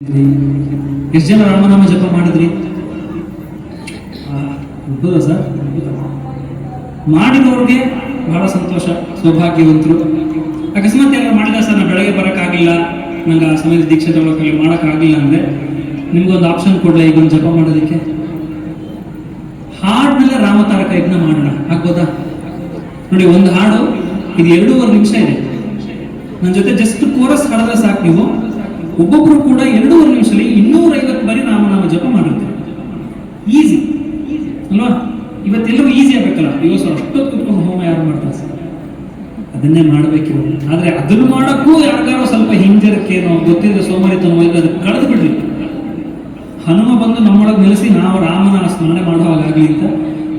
ಎಷ್ಟು ಜನ ರಾಮನಾಮ ಜಪ ಮಾಡಿದ್ರಿ? ಅದ್ಭುತ ಸರ್, ಅದ್ಭುತ. ಮಾಡಿದವ್ರಿಗೆ ಬಹಳ ಸಂತೋಷ, ಸೌಭಾಗ್ಯವಂತರು. ಅಕಸ್ಮಾತ್ ಎಲ್ಲ ಮಾಡಿದ ಸರ್ ನಾನು ಬೆಳಗ್ಗೆ ಬರೋಕ್ಕಾಗಿಲ್ಲ, ನಂಗೆ ಆ ಸಮಯದ ದೀಕ್ಷೆ ತಗೊಳಕ್ಕಾಗಲಿ ಮಾಡೋಕ್ಕಾಗಿಲ್ಲ ಅಂದರೆ ನಿಮ್ಗೊಂದು ಆಪ್ಷನ್ ಕೊಡಲ, ಈಗ ಒಂದು ಜಪ ಮಾಡೋದಕ್ಕೆ ಹಾಡಿನಲ್ಲೇ ರಾಮತಾರಕ ಯಜ್ಞ ಮಾಡೋಣ, ಆಗ್ಬೋದಾ? ನೋಡಿ, ಒಂದು ಹಾಡು ಇದು 2.5 ನಿಮಿಷ ಇದೆ. ನನ್ನ ಜೊತೆ ಜಸ್ಟ್ ಕೋರಸ್ ಹಾಡಿದ್ರೆ ಸಾಕು. ನೀವು ಒಬ್ಬೊಬ್ರು ಕೂಡ 2.5 ನಿಮಿಷದಲ್ಲಿ 250 ಬಾರಿ ರಾಮನಾಮ ಜಪ ಮಾಡಿರ್ತಾರೆ. ಈಸಿ ಅಲ್ವಾ? ಇವತ್ತೆಲ್ಲರೂ ಈಸಿ ಆಗ್ಬೇಕಲ್ಲ. ಇವತ್ತು ಅಷ್ಟೊತ್ತು ಕುತ್ಕೊಂಡು ಹೋಮ ಯಾರು ಮಾಡ್ತಾರೆ ಸರ್? ಅದನ್ನೇ ಮಾಡಬೇಕಿರೋ. ಆದರೆ ಅದನ್ನು ಮಾಡೋಕ್ಕೂ ಯಾರಿಗಾರೋ ಸ್ವಲ್ಪ ಹಿಂಜರಿಕೆನೋ ಗೊತ್ತಿದ್ರೆ ಸೋಮಾರಿತನೋ ಇಲ್ಲ, ಅದಕ್ಕೆ ಕಳೆದು ಬಿಡ್ರಿ. ಹನುಮ ಬಂದು ನಮ್ಮೊಳಗೆ ನೆಲೆಸಿ ನಾವು ರಾಮನ ಸ್ಮರಣೆ ಮಾಡೋ ಹಾಗಾಗಲಿ ಅಂತ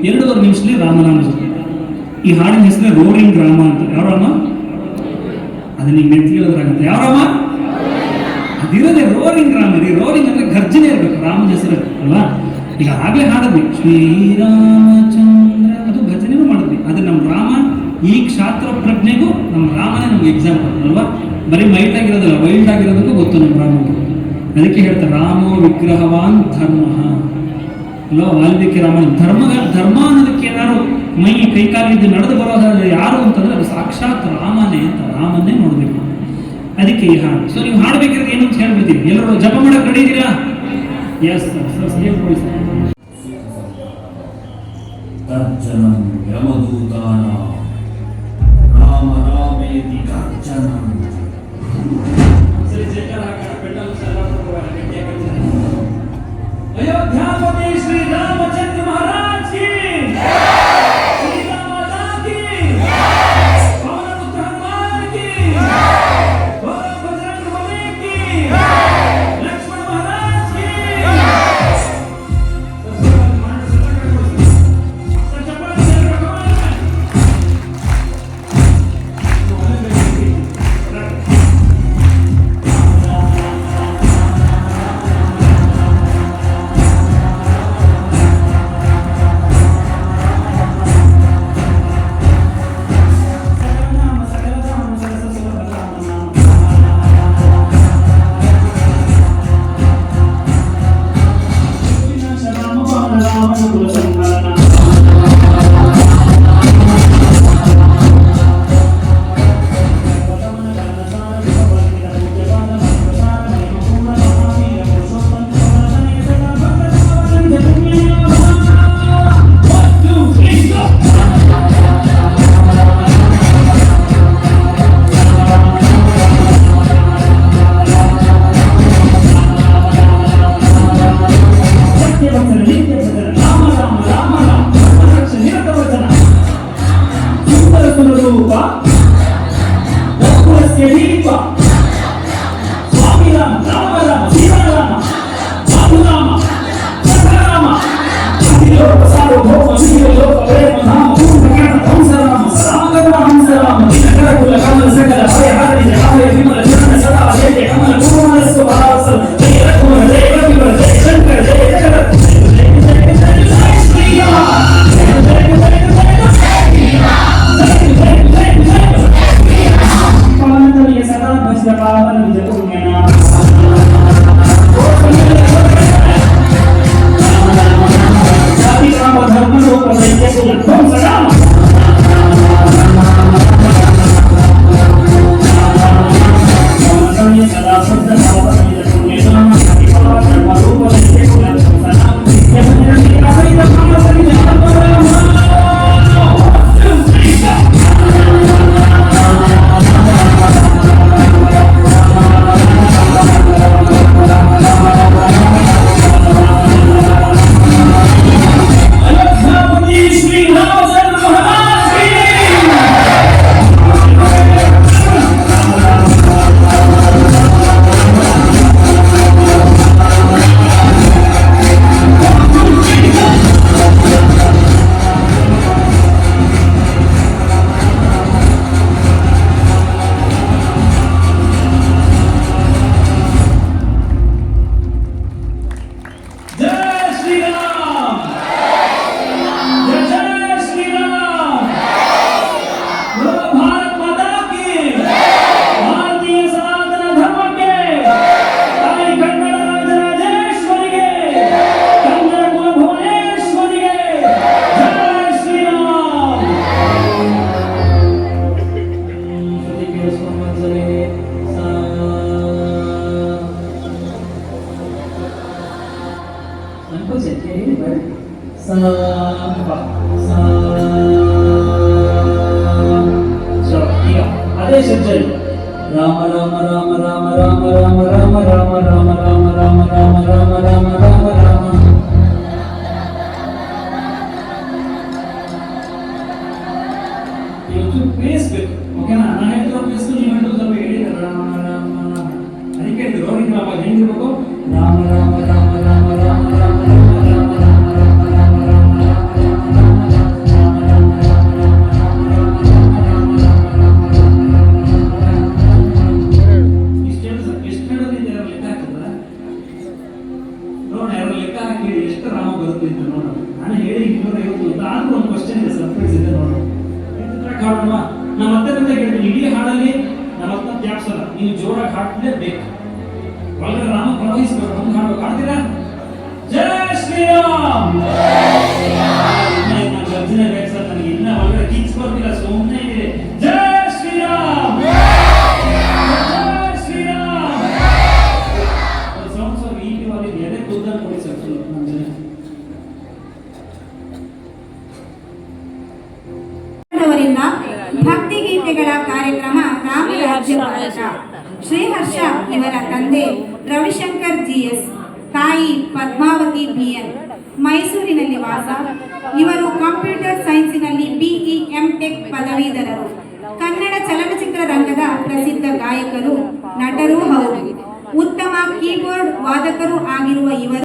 2.5 ನಿಮಿಷದಲ್ಲಿ ರಾಮನಾಮ ಜಪ. ಈ ಹಾಡಿನ ಹೆಸರೇ ರೋರಿಂಗ್ ರಾಮ ಅಂತ. ಯಾವ ರಾಮ? ಅದನ್ನ ಈಗ ನೆತ್ತಿಗಳಾಗುತ್ತೆ. ಯಾವ ರಾಮ? ಅದಿರೋದೇ ರೋರಿಂಗ್ ರಾಮ ರೀ. ರೋರಿಂಗ್ ಅಂದ್ರೆ ಗರ್ಜನೆ ಇರ್ಬೇಕು, ರಾಮನ ಹೆಸರು ಅಲ್ವಾ? ಈಗ ಆಗ್ಲೇ ಹಾಡಿದ್ವಿ ಶ್ರೀರಾಮಚಂದ್ರ, ಅದು ಭಜನೆನೂ ಮಾಡಿದ್ವಿ. ಅದು ನಮ್ಮ ರಾಮ. ಈ ಕ್ಷಾತ್ರ ಪ್ರಜ್ಞೆಗೂ ನಮ್ಮ ರಾಮನೇ ನಮ್ಗೆ ಎಕ್ಸಾಂಪಲ್ ಅಲ್ವಾ? ಬರೀ ಮೈಲ್ಡ್ ಆಗಿರೋದಲ್ಲ, ವೈಲ್ಡ್ ಆಗಿರೋದಕ್ಕೂ ಗೊತ್ತು ನಮ್ಮ ರಾಮಗೆ. ಅದಕ್ಕೆ ಹೇಳ್ತಾರೆ ರಾಮೋ ವಿಗ್ರಹವಾನ್ ಧರ್ಮ ಅಲ್ವಾ? ವಾಲ್ಮೀಕಿ ರಾಮ ಧರ್ಮ ಅನ್ನೋದಕ್ಕೆ ಏನಾದ್ರು ಮೈ ಕೈಕಾಲಿದ್ದು ನಡೆದು ಬರೋದಾದ್ರೆ ಯಾರು ಅಂತಂದ್ರೆ ಅದು ಸಾಕ್ಷಾತ್ ರಾಮನೇ ಅಂತ. ರಾಮನ್ನೇ ನೋಡ್ಬೇಕು. ಅದಕ್ಕೆ ಈ ಹಾಡು. ಸೊ ನೀವು ಹಾಡ್ಬೇಕಾದ್ರೆ ಏನು ಅಂತ ಹೇಳ್ಬಿಡ್ತೀವಿ. ಎಲ್ಲರೂ ಜಪ ಮಾಡಕ್ ರೆಡಿ ಇದೀರಾ? ಎಸ್ ಸರ್, ಹೇಳ್ಕೊಳ್ಳಿ ಸರ್. ಗರ್ಜನಂ ಯಮದೂತಾನ ರಾಮ ರಾಮೇತಿ ಗರ್ಜನಂ. ಅಯೋಧ್ಯಾಪತಿ ಶ್ರೀ ರಾಮಚಂದ್ರ ಮಹಾರಾಜ್ ಕಿ ಶ್ರೀ ರಾಮಲಾ ಕಿ ಪವನಪುತ್ರ ಹನುಮಾನ್ ಕಿ ಬಜರಂಗ ಬಲಿ ಕಿ ಲಕ್ಷ್ಮಣ ಮಹಾರಾಜ್ ಕಿ. ಕಂಪಲ್ಸರಿ ಹೇಳಿ ಬೇಡ ಸ ಪ ಸ ಚಲೋ ಈಗ ಅದೇ ಶಬ್ದ ರಾಮ ರಾಮ ರಾಮ ರಾಮ ರಾಮ ರಾಮ ರಾಮ ರಾಮ ರಾಮ ರಾಮ ರಾಮ ರಾಮ ರಾಮ ರಾಮ ರಾಮ ರಾಮ ಇವತ್ತು ಪ್ಲೇಸ್ ಬೇಕು ಓಕೆನಾ ನಾನು ಹೇಳ್ತಿರೋ ಪ್ಲೇಸ್ ನೀವು ಹೇಳೋದು ಸ್ವಲ್ಪ ಹೇಳಿದ್ರೆ ರಾಮ ರಾಮ ರಾಮ ಅದಕ್ಕೆ ಹೇಳಿದ್ರು ರೋಹಿತ್ ರಾಮ ಹೆಂಗಿರ್ಬೇಕು ರಾಮ ರಾಮ ರಾಮ ರಾಮ ರಾಮ ರಾಮ ರಾಮ ರಾಮ ರಾಮ ರಾಮ ರಾಮ ರಾಮ ಎಷ್ಟು ರಾಮ ಬರುತ್ತೆ ಅಂತ ನೋಡೋಣ ನಾನು ಹೇಳಿ 250 ಆದ್ರೂ ಒಂದು ಕ್ವಶನ್ ಇದೆ ಸರ್ಪ್ರೈಸ್ ಇದೆ ನೋಡೋಣ ಹಾಡೋಣ ನಮ್ಮ ಮತ್ತೆ ಹೇಳ್ತೀನಿ ಇಡೀ ಹಾಡಲ್ಲಿ ನಮ್ಮ ಅತ್ತ ಜಾಪ್ಸಲ್ಲ ನೀವು ಜೋರಾಗಿ ಹಾಡಲೇಬೇಕು ಒಳಗಡೆ ರಾಮ ಪ್ರವಹಿಸ್ಬೇಕು ಒಂದು ಹಾಡು ಹಾಡ್ತೀರಾ ಜಯ ಶ್ರೀರಾಮ್ ಗರ್ಜನೆ ಬೇಕು ಸರ್ ನನಗೆ ಇನ್ನ ಒಳಗಡೆ ಕಿಚ್ ಬರ್ತಿಲ್ಲ ಸುಮ್ಮನೆ ಇದೆ ಜಯ ಶ್ರೀರಾಮ್ ಜಯ ಶ್ರೀರಾಮ್ ಸೌಂಡ್ ಈ ವಾಲಿ ಎದೆ ಕೂದಲು ಕೊಡಿ ಸರ್ ಅವರಿಂದ ಭಕ್ತಿ ಗೀತೆಗಳ ಕಾರ್ಯಕ್ರಮ ರಾಮರಾಜ್ಯ ಭಾರತ. ಶ್ರೀಹರ್ಷ ಇವರ ತಂದೆ ರವಿಶಂಕರ್ ಜಿಎಸ್, ತಾಯಿ ಪದ್ಮಾವತಿ ಬಿಎನ್, ಮೈಸೂರಿನಲ್ಲಿ ವಾಸ. ಇವರು ಕಂಪ್ಯೂಟರ್ ಸೈನ್ಸಿನಲ್ಲಿ ಬಿಇ ಎಂಟೆಕ್ ಪದವೀಧರರು. ಕನ್ನಡ ಚಲನಚಿತ್ರ ರಂಗದ ಪ್ರಸಿದ್ಧ ಗಾಯಕರು, ನಟರೂ ಹೌದು. ಉತ್ತಮ ಕೀಬೋರ್ಡ್ ವಾದಕರು ಆಗಿರುವ ಇವರು